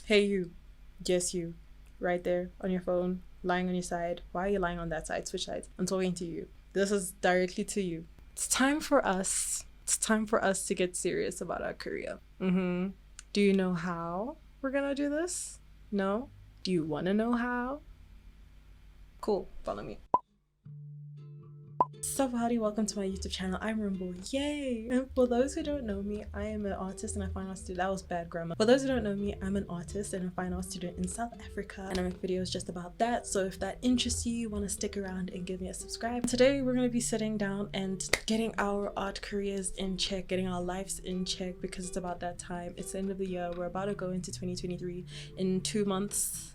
Hey you, yes you, right there on your phone, lying on your side. Why are you lying on that side? Switch sides. I'm talking to you. This is directly to you. It's time for us. It's time for us to get serious about our career. Do you know how we're gonna do this? No? Do you wanna know how? Cool, follow me. So howdy, welcome to my YouTube channel. I'm Rumbo, yay! And for those who don't know me, I am an artist and a fine art student. That was bad grammar. For those who don't know me, I'm an artist and a fine art student in South Africa, and I make videos just about that. So if that interests you, you want to stick around and give me a subscribe. Today we're going to be sitting down and getting our art careers in check, getting our lives in check, because it's about that time. It's the end of the year. We're about to go into 2023 in 2 months.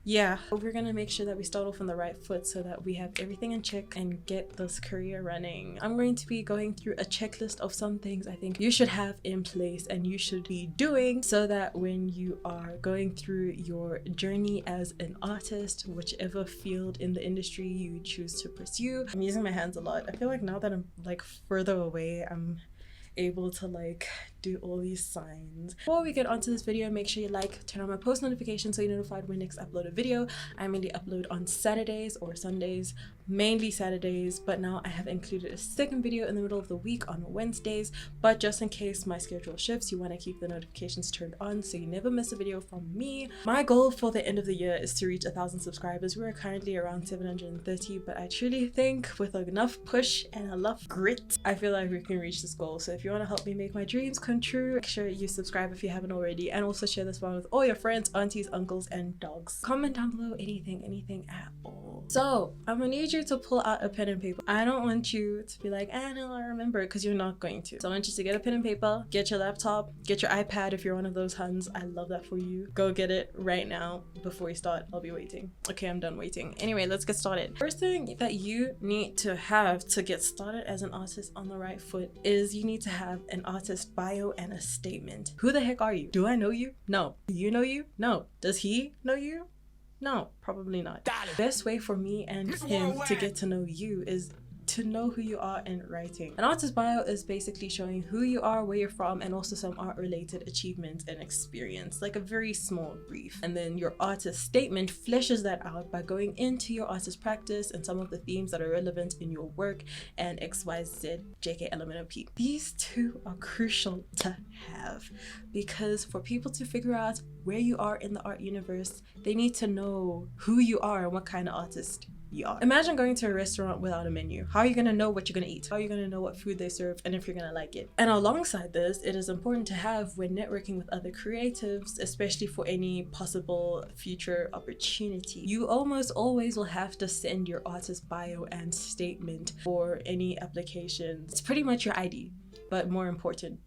Yeah, we're gonna make sure that we start off on the right foot so that we have everything in check and get this career running. I'm going to be going through a checklist of some things I think you should have in place and you should be doing so that when you are going through your journey as an artist, whichever field in the industry you choose to pursue. I'm using my hands a lot. I feel like now that I'm like further away, I'm able to like do all these signs. Before we get onto this video, make sure you like, turn on my post notifications so you're notified when next upload a video. I mainly upload on Saturdays or Sundays, mainly Saturdays, but now I have included a second video in the middle of the week on Wednesdays. But just in case my schedule shifts, you want to keep the notifications turned on so you never miss a video from me. My goal for the end of the year is to reach 1,000 subscribers. We're currently around 730, but I truly think with enough push and enough grit, I feel like we can reach this goal. So if you want to help me make my dreams come true, make sure you subscribe if you haven't already, and also share this one with all your friends, aunties, uncles, and dogs. Comment down below anything at all. So I'm gonna need you to pull out a pen and paper. I don't want you to be like, no, I remember, because you're not going to. So I want you to get a pen and paper, get your laptop, get your iPad if you're one of those Huns. I love that for you. Go get it right now before we start. I'll be waiting. Okay, I'm done waiting. Anyway, let's get started. First thing that you need to have to get started as an artist on the right foot is you need to have an artist bio and a statement. Who the heck are you? Do I know you? No. Do you know you? No. Does he know you? No, probably not. The best way for me and him to get to know you is to know who you are in writing. An artist bio is basically showing who you are, where you're from, and also some art related achievements and experience, like a very small brief. And then your artist statement fleshes that out by going into your artist practice and some of the themes that are relevant in your work and XYZ JK LMNOP. These two are crucial to have because for people to figure out where you are in the art universe, they need to know who you are and what kind of artist you are. Imagine going to a restaurant without a menu. How are you gonna know what you're gonna eat? How are you gonna know what food they serve and if you're gonna like it? And alongside this, it is important to have when networking with other creatives, especially for any possible future opportunity. You almost always will have to send your artist bio and statement for any applications. It's pretty much your ID, but more important,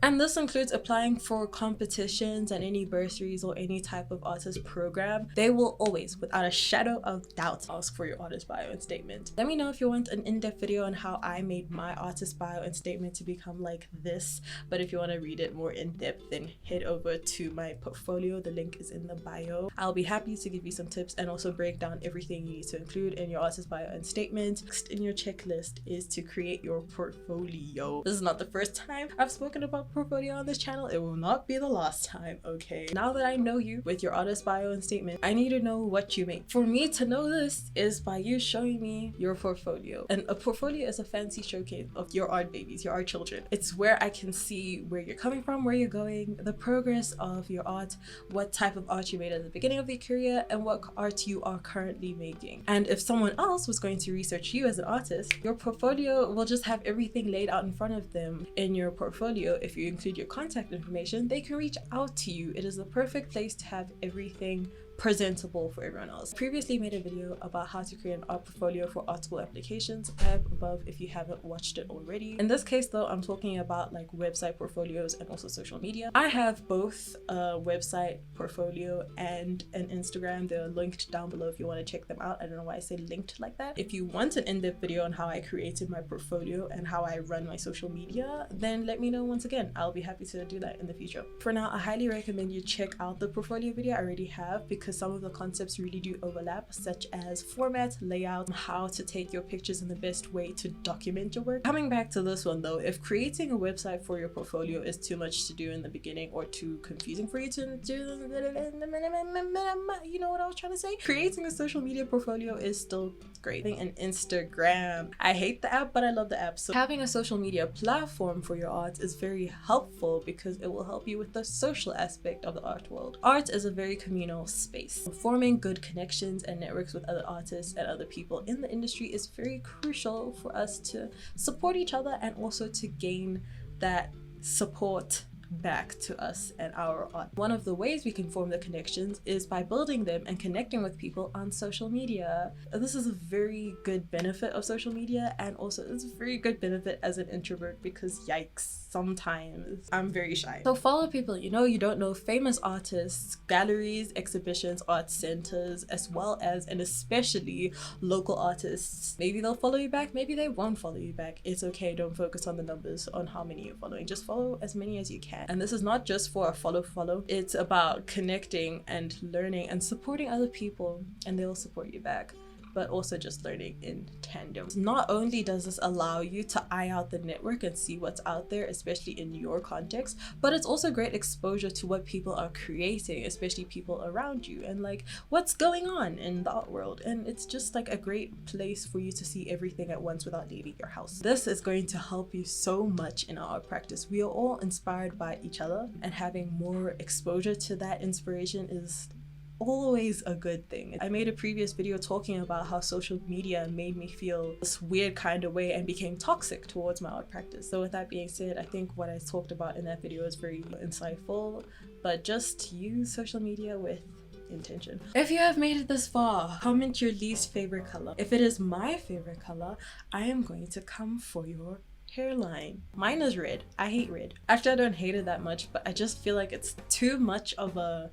and this includes applying for competitions and any bursaries or any type of artist program. They will always, without a shadow of doubt, ask for your artist bio and statement. Let me know if you want an in-depth video on how I made my artist bio and statement to become like this. But if you want to read it more in depth, then head over to my portfolio. The link is in the bio. I'll be happy to give you some tips and also break down everything you need to include in your artist bio and statement. Next in your checklist is to create your portfolio. This is not the first time I've spoken about portfolio on this channel. It will not be the last time, okay? Now that I know you with your artist bio and statement, I need to know what you make. For me to know this is by you showing me your portfolio. And a portfolio is a fancy showcase of your art babies, your art children. It's where I can see where you're coming from, where you're going, the progress of your art, what type of art you made at the beginning of your career, and what art you are currently making. And if someone else was going to research you as an artist, your portfolio will just have everything laid out in front of them. In your portfolio, if you include your contact information, they can reach out to you. It is the perfect place to have everything presentable for everyone else. Previously made a video about how to create an art portfolio for art school applications. I have above if you haven't watched it already. In this case though, I'm talking about like website portfolios and also social media. I have both a website portfolio and an Instagram. They're linked down below if you want to check them out. I don't know why I say linked like that. If you want an in-depth video on how I created my portfolio and how I run my social media, then let me know once again. I'll be happy to do that in the future. For now, I highly recommend you check out the portfolio video I already have because because some of the concepts really do overlap, such as format, layout, how to take your pictures in the best way to document your work. Coming back to this one though, if creating a website for your portfolio is too much to do in the beginning or too confusing for you to do, you know what I was trying to say? Creating a social media portfolio is still great. An Instagram. I hate the app, but I love the app. So having a social media platform for your art is very helpful because it will help you with the social aspect of the art world. Art is a very communal space. Forming good connections and networks with other artists and other people in the industry is very crucial for us to support each other and also to gain that support back to us and our art. One of the ways we can form the connections is by building them and connecting with people on social media. This is a very good benefit of social media, and also it's a very good benefit as an introvert because yikes, sometimes I'm very shy. So follow people you don't know, famous artists, galleries, exhibitions, art centers, as well as and especially local artists. Maybe they'll follow you back, maybe they won't follow you back. It's okay, don't focus on the numbers, on how many you're following. Just follow as many as you can. And this is not just for a follow, it's about connecting and learning and supporting other people, and they'll support you back, but also just learning in tandem. Not only does this allow you to eye out the network and see what's out there, especially in your context, but it's also great exposure to what people are creating, especially people around you, and like what's going on in the art world. And it's just like a great place for you to see everything at once without leaving your house. This is going to help you so much in our art practice. We are all inspired by each other, and having more exposure to that inspiration is always a good thing. I made a previous video talking about how social media made me feel this weird kind of way and became toxic towards my art practice. So with that being said, I think what I talked about in that video is very insightful, but just use social media with intention. If you have made it this far, comment your least favorite color. If it is my favorite color, I am going to come for your hairline. Mine is red. I hate red. Actually, I don't hate it that much, but I just feel like it's too much of a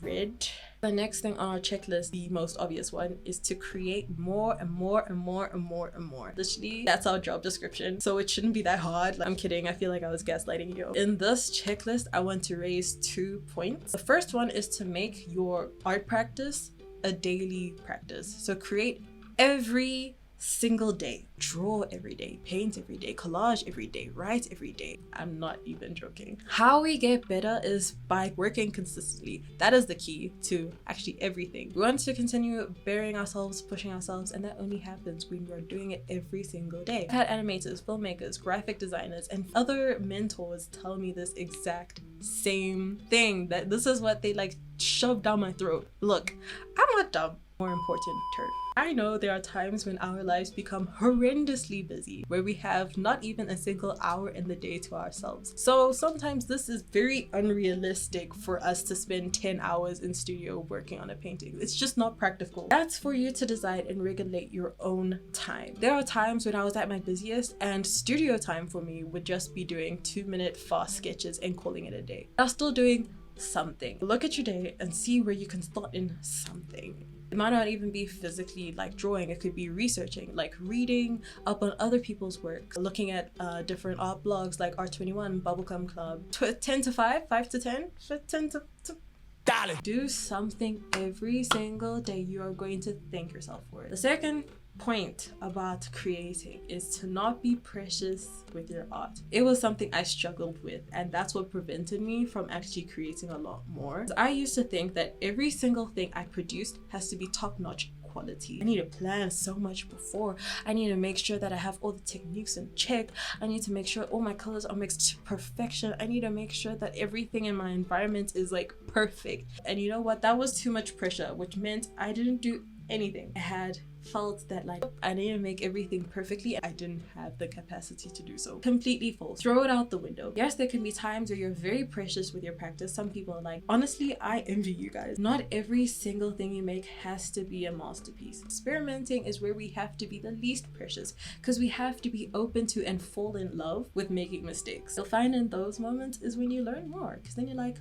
red. The next thing on our checklist, the most obvious one, is to create more and more and more and more and more. Literally, that's our job description, so it shouldn't be that hard. I'm kidding. I feel like I was gaslighting you. In this checklist, I want to raise 2 points. The first one is to make your art practice a daily practice. So create every single day, draw every day, paint every day, collage every day, write every day. I'm not even joking. How we get better is by working consistently. That is the key to actually everything. We want to continue bearing ourselves, pushing ourselves, and that only happens when we're doing it every single day. I've had animators, filmmakers, graphic designers, and other mentors tell me this exact same thing, that this is what they like shove down my throat. Look, I'm not dumb. More important, turd. I know there are times when our lives become horrendously busy, where we have not even a single hour in the day to ourselves. So sometimes this is very unrealistic for us to spend 10 hours in studio working on a painting. It's just not practical. That's for you to decide and regulate your own time. There are times when I was at my busiest and studio time for me would just be doing 2-minute fast sketches and calling it a day. I was still doing something. Look at your day and see where you can slot in something. It might not even be physically like drawing, it could be researching, like reading up on other people's work, looking at different art blogs like Art21, Bubblegum Club, 10 to 5, 5 to 10, 10 to do something every single day. You are going to thank yourself for it. The second point about creating is to not be precious with your art. It was something I struggled with, and that's what prevented me from actually creating a lot more. I used to think that every single thing I produced has to be top-notch quality. I need to plan so much before. I need to make sure that I have all the techniques in check. I need to make sure all my colors are mixed to perfection. I need to make sure that everything in my environment is like perfect. And you know what? That was too much pressure, which meant I didn't do anything. I had felt that like I need to make everything perfectly. I didn't have the capacity to do so. Completely false. Throw it out the window. Yes, there can be times where you're very precious with your practice. Some people are like, honestly, I envy you guys. Not every single thing you make has to be a masterpiece. Experimenting is where we have to be the least precious, because we have to be open to and fall in love with making mistakes. You'll find in those moments is when you learn more, because then you're like,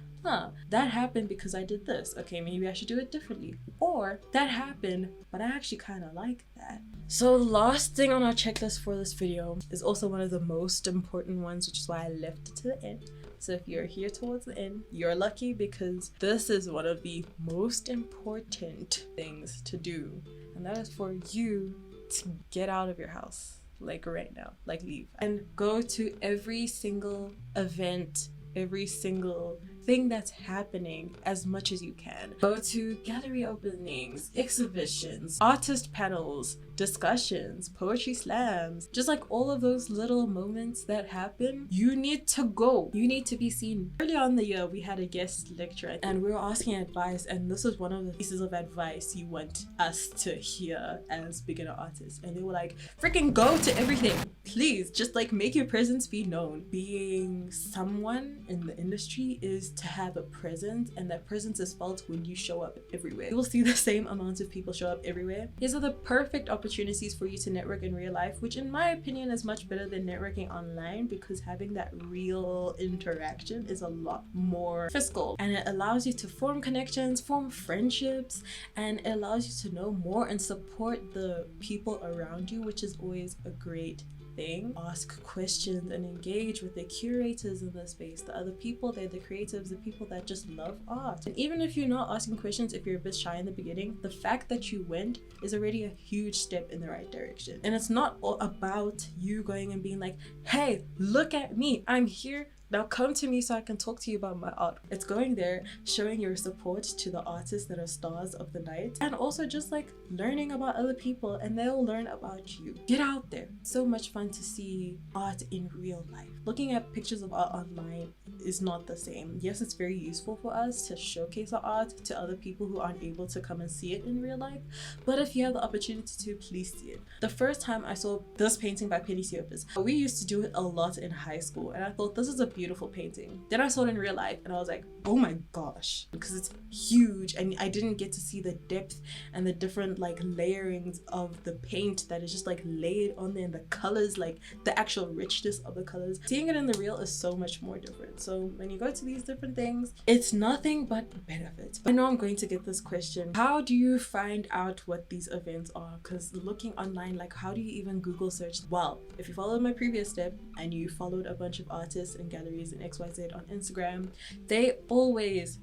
that happened because I did this. Okay, maybe I should do it differently. Or that happened, but I actually kind of like that. So the last thing on our checklist for this video is also one of the most important ones, which is why I left it to the end. So if you're here towards the end, you're lucky, because this is one of the most important things to do, and that is for you to get out of your house, like right now, like leave and go to every single event, every single thing that's happening as much as you can. Go to gallery openings, exhibitions, artist panels, discussions, poetry slams, just like all of those little moments that happen. You need to go. You need to be seen. Early on in the year, we had a guest lecturer and we were asking advice, and this was one of the pieces of advice you want us to hear as beginner artists. And they were like, freaking go to everything. Please, just like make your presence be known. Being someone in the industry is to have a presence, and that presence is felt when you show up everywhere. You will see the same amount of people show up everywhere. These are the perfect opportunities for you to network in real life, which in my opinion is much better than networking online, because having that real interaction is a lot more fiscal, and it allows you to form connections, form friendships, and it allows you to know more and support the people around you, which is always a great thing. Ask questions and engage with the curators in the space, the other people there, the creatives, the people that just love art. And even if you're not asking questions, if you're a bit shy in the beginning, the fact that you went is already a huge step in the right direction. And it's not all about you going and being like, hey, look at me, I'm here, now come to me so I can talk to you about my art. It's going there, showing your support to the artists that are stars of the night, and also just like learning about other people, and they'll learn about you. Get out there. So much fun to see art in real life. Looking at pictures of art online is not the same. Yes, it's very useful for us to showcase our art to other people who aren't able to come and see it in real life, but if you have the opportunity to, please see it. The first time I saw this painting by Penny Siopis, we used to do it a lot in high school, and I thought this is a beautiful painting. Then I saw it in real life and I was like, oh my gosh, because it's huge, and I didn't get to see the depth and the different like layerings of the paint that is just like laid on there, and the colors, like the actual richness of the colors. Seeing it in the real is so much more different. So when you go to these different things, it's nothing but benefits. I know I'm going to get this question: how do you find out what these events are? Because looking online, like how do you even Google search? Well, if you followed my previous step and you followed a bunch of artists and galleries and XYZ on Instagram, they always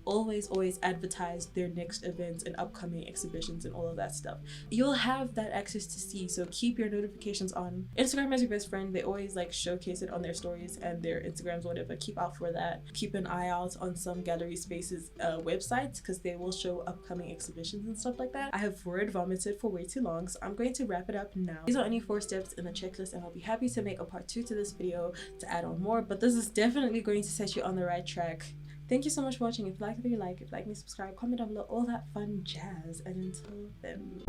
advertise their next events and upcoming exhibitions and all of that stuff. You'll have that access to see, so keep your notifications on. Instagram is your best friend. They always like showcase it on their stories and their Instagrams, whatever. Keep out for that. Keep an eye out on some gallery spaces websites, because they will show upcoming exhibitions and stuff like that. I have word vomited for way too long, so I'm going to wrap it up now. These are only 4 steps in the checklist, and I'll be happy to make a part 2 to this video to add on more, but this is definitely going to set you on the right track. Thank you so much for watching. If you like the video, like. If you like me, subscribe, comment down below, all that fun jazz. And until then.